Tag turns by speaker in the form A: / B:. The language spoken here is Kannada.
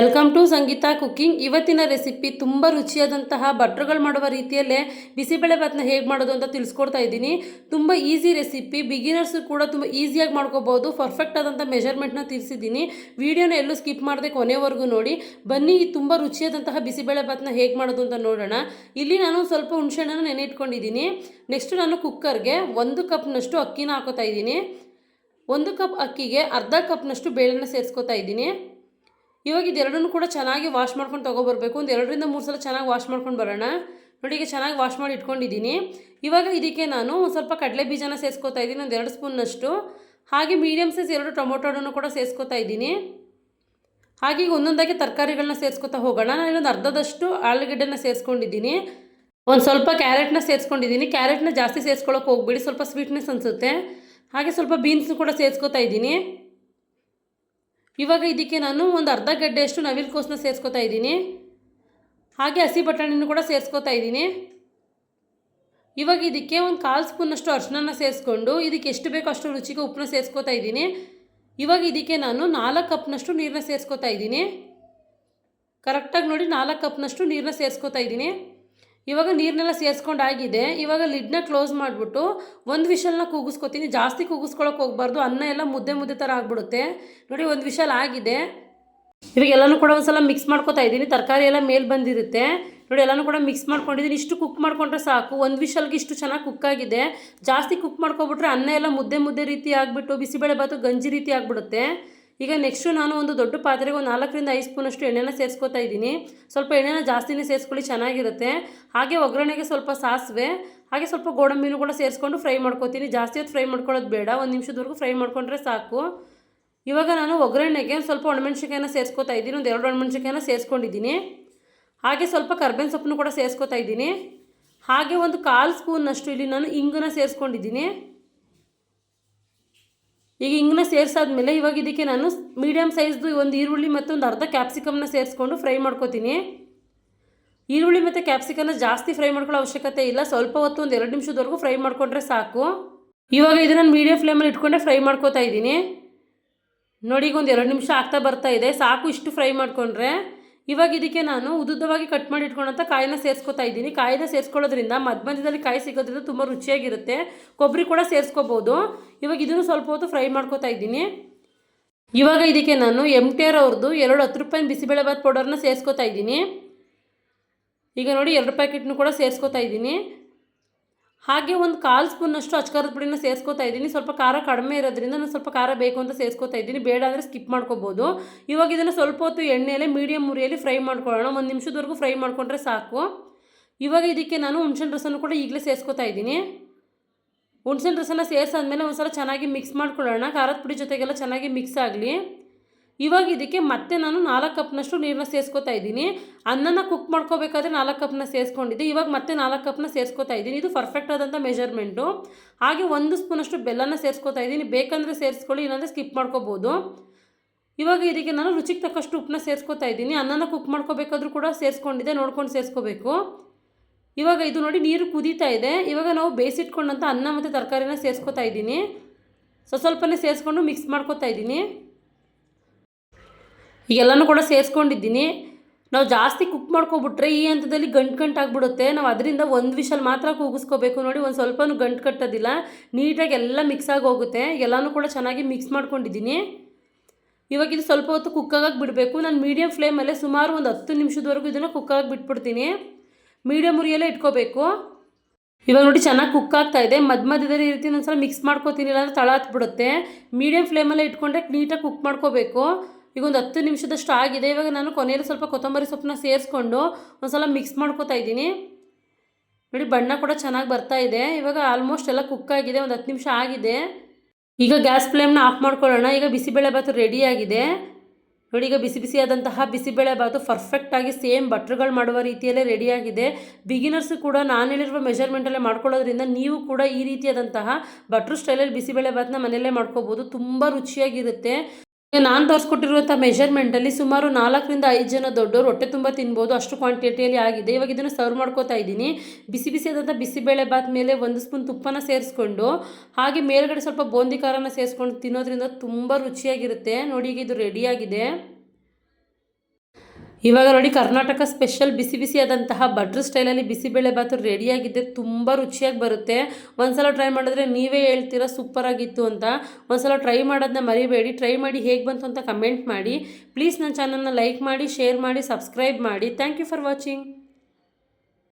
A: Welcome to Sangeetha cooking. ಇವತ್ತಿನ ರೆಸಿಪಿ ತುಂಬ ರುಚಿಯಾದಂತಹ ಬಟ್ರುಗಳು ಮಾಡುವ ರೀತಿಯಲ್ಲೇ ಬಿಸಿಬೇಳೆ ಭಾತನ ಹೇಗೆ ಮಾಡೋದು ಅಂತ ತಿಳಿಸ್ಕೊಡ್ತಾ ಇದ್ದೀನಿ. ತುಂಬ ಈಸಿ ರೆಸಿಪಿ, ಬಿಗಿನರ್ಸು ಕೂಡ ತುಂಬ ಈಸಿಯಾಗಿ ಮಾಡ್ಕೋಬೋದು. ಪರ್ಫೆಕ್ಟ್ ಆದಂಥ ಮೆಜರ್ಮೆಂಟ್ನ ತಿಳಿಸಿದ್ದೀನಿ. ವಿಡಿಯೋನ ಎಲ್ಲೂ ಸ್ಕಿಪ್ ಮಾಡದೆ ಕೊನೆವರೆಗೂ ನೋಡಿ. ಬನ್ನಿ, ತುಂಬ ರುಚಿಯಾದಂತಹ ಬಿಸಿಬೇಳೆ ಭಾತನ ಹೇಗೆ ಮಾಡೋದು ಅಂತ ನೋಡೋಣ. ಇಲ್ಲಿ ನಾನು ಸ್ವಲ್ಪ ಹುಣಸೆಹಣ್ಣನ್ನು ನೆನೆ ಇಟ್ಕೊಂಡಿದ್ದೀನಿ. ನೆಕ್ಸ್ಟ್ ನಾನು ಕುಕ್ಕರ್ಗೆ 1 ಕಪ್ನಷ್ಟು ಅಕ್ಕಿನ ಹಾಕೋತಾ ಇದ್ದೀನಿ. 1 ಕಪ್ ಅಕ್ಕಿಗೆ ಅರ್ಧ ಕಪ್ನಷ್ಟು ಬೇಳೆನ ಸೇರಿಸ್ಕೊತಾ ಇದ್ದೀನಿ. ಇವಾಗ ಇದೆರಡನ್ನೂ ಕೂಡ ಚೆನ್ನಾಗಿ ವಾಶ್ ಮಾಡ್ಕೊಂಡು ತೊಗೊಬರ್ಬೇಕು. ಒಂದು 2 ರಿಂದ 3 ಸಲ ಚೆನ್ನಾಗಿ ವಾಶ್ ಮಾಡ್ಕೊಂಡು ಬರೋಣ. ನೋಡಿ, ಈಗ ಚೆನ್ನಾಗಿ ವಾಶ್ ಮಾಡಿ ಇಟ್ಕೊಂಡಿದ್ದೀನಿ. ಇವಾಗ ಇದಕ್ಕೆ ನಾನು ಒಂದು ಸ್ವಲ್ಪ ಕಡಲೆ ಬೀಜನ ಸೇರಿಸ್ಕೊತಾ ಇದ್ದೀನಿ, ಒಂದು 2 ಸ್ಪೂನ್ನಷ್ಟು. ಹಾಗೆ ಮೀಡಿಯಮ್ ಸೈಜ್ 2 ಟೊಮೊಟೊನೂ ಕೂಡ ಸೇರಿಸ್ಕೊತಾ ಇದ್ದೀನಿ. ಹಾಗೆ ಈಗ ಒಂದೊಂದಾಗಿ ತರಕಾರಿಗಳನ್ನ ಸೇರಿಸ್ಕೊತಾ ಹೋಗೋಣ. ನಾನು ಇಲ್ಲೊಂದು ಅರ್ಧದಷ್ಟು ಆಲೂಗಡ್ಡೆನ ಸೇರಿಸ್ಕೊಂಡಿದ್ದೀನಿ. ಒಂದು ಸ್ವಲ್ಪ ಕ್ಯಾರೆಟ್ನ ಸೇರಿಸ್ಕೊಂಡಿದ್ದೀನಿ. ಕ್ಯಾರೆಟ್ನ ಜಾಸ್ತಿ ಸೇರಿಸ್ಕೊಳ್ಳೋಕೆ ಹೋಗ್ಬಿಡಿ, ಸ್ವಲ್ಪ ಸ್ವೀಟ್ನೆಸ್ ಅನಿಸುತ್ತೆ. ಹಾಗೆ ಸ್ವಲ್ಪ ಬೀನ್ಸ್ನು ಕೂಡ ಸೇರಿಸ್ಕೊತಾ ಇದ್ದೀನಿ. ಇವಾಗ ಇದಕ್ಕೆ ನಾನು ಒಂದು ಅರ್ಧ ಗಡ್ಡೆಯಷ್ಟು ನವಿಲುಕೋಸನ್ನ ಸೇರಿಸ್ಕೊತಾ ಇದ್ದೀನಿ. ಹಾಗೆ ಹಸಿ ಬಟಾಣಿನೂ ಕೂಡ ಸೇರಿಸ್ಕೊತಾ ಇದ್ದೀನಿ. ಇವಾಗ ಇದಕ್ಕೆ ಒಂದು 1/4 ಸ್ಪೂನಷ್ಟು ಅರಿಶಿನ ಸೇರಿಸ್ಕೊಂಡು ಇದಕ್ಕೆ ಎಷ್ಟು ಬೇಕೋ ಅಷ್ಟು ರುಚಿಗೆ ಉಪ್ಪನ್ನ ಸೇರಿಸ್ಕೊತಾ ಇದ್ದೀನಿ. ಇವಾಗ ಇದಕ್ಕೆ ನಾನು 4 ಕಪ್ನಷ್ಟು ನೀರನ್ನ ಸೇರಿಸ್ಕೊತಾ ಇದ್ದೀನಿ. ಕರೆಕ್ಟಾಗಿ ನೋಡಿ, 4 ಕಪ್ನಷ್ಟು ನೀರನ್ನ ಸೇರಿಸ್ಕೊತಾ ಇದ್ದೀನಿ. ಇವಾಗ ನೀರನ್ನೆಲ್ಲ ಸೇರಿಸ್ಕೊಂಡಾಗಿದೆ. ಇವಾಗ ಲಿಡ್ನ ಕ್ಲೋಸ್ ಮಾಡಿಬಿಟ್ಟು ಒಂದು ವಿಷಲ್ನ ಕೂಗಿಸ್ಕೊತೀನಿ. ಜಾಸ್ತಿ ಕೂಗಿಸ್ಕೊಳಕ್ಕೆ ಹೋಗ್ಬಾರ್ದು, ಅನ್ನ ಎಲ್ಲ ಮುದ್ದೆ ಮುದ್ದೆ ಥರ ಆಗಿಬಿಡುತ್ತೆ. ನೋಡಿ, ಒಂದು ವಿಷಲ್ ಆಗಿದೆ. ಇವಾಗ ಎಲ್ಲನೂ ಕೂಡ ಒಂದು ಸಲ ಮಿಕ್ಸ್ ಮಾಡ್ಕೊತಾ ಇದ್ದೀನಿ. ತರಕಾರಿ ಎಲ್ಲ ಮೇಲೆ ಬಂದಿರುತ್ತೆ. ನೋಡಿ, ಎಲ್ಲನೂ ಕೂಡ ಮಿಕ್ಸ್ ಮಾಡ್ಕೊಂಡಿದ್ದೀನಿ. ಇಷ್ಟು ಕುಕ್ ಮಾಡ್ಕೊಂಡ್ರೆ ಸಾಕು. ಒಂದು ವಿಷಲ್ಗೆ ಇಷ್ಟು ಚೆನ್ನಾಗಿ ಕುಕ್ ಆಗಿದೆ. ಜಾಸ್ತಿ ಕುಕ್ ಮಾಡ್ಕೊಬಿಟ್ರೆ ಅನ್ನ ಎಲ್ಲ ಮುದ್ದೆ ಮುದ್ದೆ ರೀತಿ ಆಗಿಬಿಟ್ಟು ಬಿಸಿಬೇಳೆ ಭಾತು ಗಂಜಿ ರೀತಿ ಆಗಿಬಿಡುತ್ತೆ. ಈಗ ನೆಕ್ಸ್ಟು ನಾನು ಒಂದು ದೊಡ್ಡ ಪಾತ್ರೆಗೆ ಒಂದು 4 ರಿಂದ 5 ಸ್ಪೂನಷ್ಟು ಎಣ್ಣೆನ ಸೇರಿಸ್ಕೊತಾ ಇದ್ದೀನಿ. ಸ್ವಲ್ಪ ಎಣ್ಣೆನ ಜಾಸ್ತಿನೇ ಸೇರಿಸ್ಕೊಳ್ಳಿ, ಚೆನ್ನಾಗಿರುತ್ತೆ. ಹಾಗೆ ಒಗ್ಗರಣೆಗೆ ಸ್ವಲ್ಪ ಸಾಸಿವೆ, ಹಾಗೆ ಸ್ವಲ್ಪ ಗೋಡಂಬಿನೂ ಕೂಡ ಸೇರಿಸ್ಕೊಂಡು ಫ್ರೈ ಮಾಡ್ಕೊತೀನಿ. ಜಾಸ್ತಿ ಹೊತ್ತು ಫ್ರೈ ಮಾಡ್ಕೊಳ್ಳೋದು ಬೇಡ, 1 ನಿಮಿಷದವರೆಗೂ ಫ್ರೈ ಮಾಡ್ಕೊಂಡ್ರೆ ಸಾಕು. ಇವಾಗ ನಾನು ಒಗ್ಗರಣೆಗೆ ಸ್ವಲ್ಪ ಒಣಮೆಣ್ಸಿಕಾಯಿನ ಸೇರಿಸ್ಕೊತಾ ಇದ್ದೀನಿ. ಒಂದು 2 ಒಣಮೆಣ್ಸಿಕಾಯಿನ ಸೇರಿಸ್ಕೊಂಡಿದ್ದೀನಿ. ಹಾಗೆ ಸ್ವಲ್ಪ ಕರ್ಬೇವಿನ ಸೊಪ್ಪನ್ನು ಕೂಡ ಸೇರಿಸ್ಕೊತಾ ಇದ್ದೀನಿ. ಹಾಗೆ ಒಂದು 1/4 ಸ್ಪೂನಷ್ಟು ಇಲ್ಲಿ ನಾನು ಇಂಗನ್ನ ಸೇರಿಸ್ಕೊಂಡಿದ್ದೀನಿ. ಈಗ ಇಂಗನ್ನ ಸೇರಿಸಾದ್ಮೇಲೆ ಇವಾಗ ಇದಕ್ಕೆ ನಾನು ಮೀಡಿಯಮ್ ಸೈಜ್ದು ಒಂದು ಈರುಳ್ಳಿ ಮತ್ತು ಒಂದು ಅರ್ಧ ಕ್ಯಾಪ್ಸಿಕಮ್ನ ಸೇರಿಸ್ಕೊಂಡು ಫ್ರೈ ಮಾಡ್ಕೊತೀನಿ. ಈರುಳ್ಳಿ ಮತ್ತು ಕ್ಯಾಪ್ಸಿಕಮ್ನ ಜಾಸ್ತಿ ಫ್ರೈ ಮಾಡ್ಕೊಳ್ಳೋ ಅವಶ್ಯಕತೆ ಇಲ್ಲ. ಸ್ವಲ್ಪ ಹೊತ್ತು ಒಂದು 2 ನಿಮಿಷದವರೆಗೂ ಫ್ರೈ ಮಾಡಿಕೊಂಡ್ರೆ ಸಾಕು. ಇವಾಗ ಇದನ್ನು ಮೀಡಿಯಮ್ ಫ್ಲೇಮಲ್ಲಿ ಇಟ್ಕೊಂಡೆ ಫ್ರೈ ಮಾಡ್ಕೊತಾ ಇದ್ದೀನಿ. ನೋಡಿ, ಈಗ ಒಂದು 2 ನಿಮಿಷ ಆಗ್ತಾ ಬರ್ತಾ ಇದೆ. ಸಾಕು ಇಷ್ಟು ಫ್ರೈ ಮಾಡಿಕೊಂಡ್ರೆ. ಇವಾಗ ಇದಕ್ಕೆ ನಾನು ಉದ್ದುದ್ದವಾಗಿ ಕಟ್ ಮಾಡಿ ಇಟ್ಕೊಂಡಂಥ ಕಾಯಿನ ಸೇರಿಸ್ಕೊತಾ ಇದ್ದೀನಿ. ಕಾಯಿನ ಸೇರಿಸ್ಕೊಳ್ಳೋದ್ರಿಂದ ಮಧ್ಯದಲ್ಲಿ ಕಾಯಿ ಸಿಗೋದ್ರಿಂದ ತುಂಬ ರುಚಿಯಾಗಿರುತ್ತೆ. ಕೊಬ್ಬರಿ ಕೂಡ ಸೇರಿಸ್ಕೋಬೋದು. ಇವಾಗ ಇದನ್ನು ಸ್ವಲ್ಪ ಹೊತ್ತು ಫ್ರೈ ಮಾಡ್ಕೊತಾ ಇದ್ದೀನಿ. ಇವಾಗ ಇದಕ್ಕೆ ನಾನು MTR ಅವ್ರದ್ದು 2 10 ರೂಪಾಯಿ ಬಿಸಿಬೇಳೆ ಭಾತ್ ಪೌಡರ್ನ ಸೇರಿಸ್ಕೊತಾ ಇದ್ದೀನಿ. ಈಗ ನೋಡಿ, 2 ಪ್ಯಾಕೆಟ್ನು ಕೂಡ ಸೇರಿಸ್ಕೊತಾ ಇದ್ದೀನಿ. ಹಾಗೆ ಒಂದು 1/4 ಸ್ಪೂನಷ್ಟು ಅಚ್ಕಾರದ ಪುಡಿನ ಸೇರಿಸ್ಕೊತಾ ಇದ್ದೀನಿ. ಸ್ವಲ್ಪ ಖಾರ ಕಡಿಮೆ ಇರೋದ್ರಿಂದ ನಾನು ಸ್ವಲ್ಪ ಖಾರ ಬೇಕು ಅಂತ ಸೇರಿಸ್ಕೊತಾ ಇದ್ದೀನಿ. ಬೇಡ ಅಂದರೆ ಸ್ಕಿಪ್ ಮಾಡ್ಕೋಬೋದು. ಇವಾಗ ಇದನ್ನು ಸ್ವಲ್ಪ ಹೊತ್ತು ಎಣ್ಣೆಯಲ್ಲಿ ಮೀಡಿಯಮ್ ಉರಿಯಲ್ಲಿ ಫ್ರೈ ಮಾಡ್ಕೊಳ್ಳೋಣ. 1 ನಿಮಿಷದವರೆಗೂ ಫ್ರೈ ಮಾಡಿಕೊಂಡ್ರೆ ಸಾಕು. ಇವಾಗ ಇದಕ್ಕೆ ನಾನು ಹುಣಸೆಹಣ್ಣು ರಸನೂ ಕೂಡ ಈಗಲೇ ಸೇರಿಸ್ಕೊತಾ ಇದ್ದೀನಿ. ಹುಣಸೆಹಣ್ಣು ರಸನ ಸೇರಿಸಾದ್ಮೇಲೆ ಒಂದು ಸಲ ಚೆನ್ನಾಗಿ ಮಿಕ್ಸ್ ಮಾಡ್ಕೊಳ್ಳೋಣ. ಖಾರದ ಪುಡಿ ಜೊತೆಗೆಲ್ಲ ಚೆನ್ನಾಗಿ ಮಿಕ್ಸ್ ಆಗಲಿ. ಇವಾಗ ಇದಕ್ಕೆ ಮತ್ತೆ ನಾನು 4 ಕಪ್ನಷ್ಟು ನೀರನ್ನ ಸೇರಿಸ್ಕೊತಾ ಇದ್ದೀನಿ. ಅನ್ನನ ಕುಕ್ ಮಾಡ್ಕೋಬೇಕಾದ್ರೆ 4 ಕಪ್ನ ಸೇರಿಸ್ಕೊಂಡಿದ್ದೆ. ಇವಾಗ ಮತ್ತೆ 4 ಕಪ್ನ ಸೇರಿಸ್ಕೊತಾ ಇದ್ದೀನಿ. ಇದು ಪರ್ಫೆಕ್ಟ್ ಆದಂಥ ಮೆಜರ್ಮೆಂಟು. ಹಾಗೆ 1 ಸ್ಪೂನಷ್ಟು ಬೆಲ್ಲನ ಸೇರಿಸ್ಕೊತಾ ಇದ್ದೀನಿ. ಬೇಕಂದರೆ ಸೇರಿಸ್ಕೊಳ್ಳಿ, ಇಲ್ಲಾಂದರೆ ಸ್ಕಿಪ್ ಮಾಡ್ಕೋಬೋದು. ಇವಾಗ ಇದಕ್ಕೆ ನಾನು ರುಚಿಗೆ ತಕ್ಕಷ್ಟು ಉಪ್ಪನ್ನ ಸೇರಿಸ್ಕೊತಾ ಇದ್ದೀನಿ. ಅನ್ನನ ಕುಕ್ ಮಾಡ್ಕೋಬೇಕಾದ್ರೂ ಕೂಡ ಸೇರಿಸ್ಕೊಂಡಿದ್ದೆ, ನೋಡ್ಕೊಂಡು ಸೇರಿಸ್ಕೋಬೇಕು. ಇವಾಗ ಇದು ನೋಡಿ, ನೀರು ಕುದೀತಾ ಇದೆ. ಇವಾಗ ನಾವು ಬೇಯಿಸಿಟ್ಕೊಂಡಂಥ ಅನ್ನ ಮತ್ತು ತರಕಾರಿನ ಸೇರಿಸ್ಕೊತಾ ಇದ್ದೀನಿ. ಸ್ವಲ್ಪನೇ ಸೇರಿಸ್ಕೊಂಡು ಮಿಕ್ಸ್ ಮಾಡ್ಕೊತಾ ಇದ್ದೀನಿ. ಈಗೆಲ್ಲನೂ ಕೂಡ ಸೇರಿಸ್ಕೊಂಡಿದ್ದೀನಿ. ನಾವು ಜಾಸ್ತಿ ಕುಕ್ ಮಾಡ್ಕೊಬಿಟ್ರೆ ಈ ಹಂತದಲ್ಲಿ ಗಂಟು ಆಗಿಬಿಡುತ್ತೆ. ನಾವು ಅದರಿಂದ ಒಂದು ವಿಷಲ್ ಮಾತ್ರ ಕೂಗಿಸ್ಕೋಬೇಕು. ನೋಡಿ, ಒಂದು ಸ್ವಲ್ಪನೂ ಗಂಟು ಕಟ್ಟೋದಿಲ್ಲ. ನೀಟಾಗಿ ಎಲ್ಲ ಮಿಕ್ಸ್ ಆಗಿ ಹೋಗುತ್ತೆ. ಎಲ್ಲನೂ ಕೂಡ ಚೆನ್ನಾಗಿ ಮಿಕ್ಸ್ ಮಾಡ್ಕೊಂಡಿದ್ದೀನಿ. ಇವಾಗ ಇದು ಸ್ವಲ್ಪ ಹೊತ್ತು ಕುಕ್ಕಾಗಕ್ಕೆ ಬಿಡಬೇಕು. ನಾನು ಮೀಡಿಯಮ್ ಫ್ಲೇಮಲ್ಲೇ ಸುಮಾರು ಒಂದು 10 ನಿಮಿಷದವರೆಗೂ ಇದನ್ನು ಕುಕ್ಕಾಗಿ ಬಿಟ್ಬಿಡ್ತೀನಿ. ಮೀಡಿಯಮ್ ಉರಿಯಲ್ಲೇ ಇಟ್ಕೋಬೇಕು. ಇವಾಗ ನೋಡಿ, ಚೆನ್ನಾಗಿ ಕುಕ್ ಆಗ್ತಾ ಇದೆ. ಮಧ್ಯದಲ್ಲಿ ಈ ರೀತಿ ಒಂದು ಸಲ ಮಿಕ್ಸ್ ಮಾಡ್ಕೋತೀನಿ, ಇಲ್ಲಾಂದರೆ ತಳ ಹತ್ಬಿಡುತ್ತೆ. ಮೀಡಿಯಮ್ ಫ್ಲೇಮಲ್ಲೇ ಇಟ್ಕೊಂಡ್ರೆ ನೀಟಾಗಿ ಕುಕ್ ಮಾಡ್ಕೋಬೇಕು. ಈಗ ಒಂದು 10 ನಿಮಿಷದಷ್ಟು ಆಗಿದೆ. ಇವಾಗ ನಾನು ಕೊನೆಯಲ್ಲಿ ಸ್ವಲ್ಪ ಕೊತ್ತಂಬರಿ ಸೊಪ್ಪನ್ನ ಸೇರಿಸ್ಕೊಂಡು ಒಂದು ಸಲ ಮಿಕ್ಸ್ ಮಾಡ್ಕೊತಾ ಇದ್ದೀನಿ. ನೋಡಿ, ಬಣ್ಣ ಕೂಡ ಚೆನ್ನಾಗಿ ಬರ್ತಾ ಇದೆ. ಇವಾಗ ಆಲ್ಮೋಸ್ಟ್ ಎಲ್ಲ ಕುಕ್ ಆಗಿದೆ. ಒಂದು 10 ನಿಮಿಷ ಆಗಿದೆ. ಈಗ ಗ್ಯಾಸ್ ಫ್ಲೇಮ್ನ ಆಫ್ ಮಾಡ್ಕೊಳ್ಳೋಣ. ಈಗ ಬಿಸಿಬೇಳೆ ಭಾತು ರೆಡಿಯಾಗಿದೆ. ನೋಡಿ, ಈಗ ಬಿಸಿ ಬಿಸಿಯಾದಂತಹ ಬಿಸಿಬೇಳೆ ಭಾತು ಪರ್ಫೆಕ್ಟಾಗಿ ಸೇಮ್ ಬಟ್ರುಗಳು ಮಾಡುವ ರೀತಿಯಲ್ಲೇ ರೆಡಿಯಾಗಿದೆ. ಬಿಗಿನರ್ಸು ಕೂಡ ನಾನು ಹೇಳಿರುವ ಮೆಜರ್ಮೆಂಟಲ್ಲೇ ಮಾಡ್ಕೊಳ್ಳೋದ್ರಿಂದ ನೀವು ಕೂಡ ಈ ರೀತಿಯಾದಂತಹ ಬಟ್ರು ಸ್ಟೈಲಲ್ಲಿ ಬಿಸಿಬೇಳೆ ಭಾತನ್ನ ಮನೆಯಲ್ಲೇ ಮಾಡ್ಕೋಬೋದು. ತುಂಬ ರುಚಿಯಾಗಿರುತ್ತೆ. ನಾನು ತೋರಿಸ್ಕೊಟ್ಟಿರುವಂಥ ಮೆಜರ್ಮೆಂಟಲ್ಲಿ ಸುಮಾರು 4 ರಿಂದ 5 ಜನ ದೊಡ್ಡವರು ಹೊಟ್ಟೆ ತುಂಬ ತಿನ್ಬೋದು, ಅಷ್ಟು ಕ್ವಾಂಟಿಟಿಯಲ್ಲಿ ಆಗಿದೆ. ಇವಾಗ ಇದನ್ನು ಸರ್ವ್ ಮಾಡ್ಕೋತಾ ಇದ್ದೀನಿ. ಬಿಸಿ ಬಿಸಿಯಾದಂಥ ಬಿಸಿಬೇಳೆ ಭಾತ್ ಮೇಲೆ 1 ಸ್ಪೂನ್ ತುಪ್ಪನ ಸೇರಿಸ್ಕೊಂಡು, ಹಾಗೆ ಮೇಲ್ಗಡೆ ಸ್ವಲ್ಪ ಬೂಂದಿ ಖಾರನ ಸೇರಿಸ್ಕೊಂಡು ತಿನ್ನೋದ್ರಿಂದ ತುಂಬ ರುಚಿಯಾಗಿರುತ್ತೆ. ನೋಡಿ, ಈಗ ಇದು ರೆಡಿಯಾಗಿದೆ. ಇವಾಗ ನೋಡಿ ಕರ್ನಾಟಕ ಸ್ಪೆಷಲ್ ಬಿಸಿ ಬಿಸಿಯಾದಂತಹ ಬಟ್ರ್ ಸ್ಟೈಲಲ್ಲಿ ಬಿಸಿಬೇಳೆಬಾತು ರೆಡಿಯಾಗಿದ್ದೆ. ತುಂಬ ರುಚಿಯಾಗಿ ಬರುತ್ತೆ. ಒಂದ್ಸಲ ಟ್ರೈ ಮಾಡಿದ್ರೆ ನೀವೇ ಹೇಳ್ತೀರಾ ಸೂಪರಾಗಿತ್ತು ಅಂತ. ಒಂದ್ಸಲ ಟ್ರೈ ಮಾಡೋದನ್ನ ಮರಿಬೇಡಿ. ಟ್ರೈ ಮಾಡಿ ಹೇಗೆ ಬಂತು ಅಂತ ಕಮೆಂಟ್ ಮಾಡಿ. ಪ್ಲೀಸ್ ನನ್ನ ಚಾನಲ್ನ ಲೈಕ್ ಮಾಡಿ, ಶೇರ್ ಮಾಡಿ, ಸಬ್ಸ್ಕ್ರೈಬ್ ಮಾಡಿ. Thank you for watching.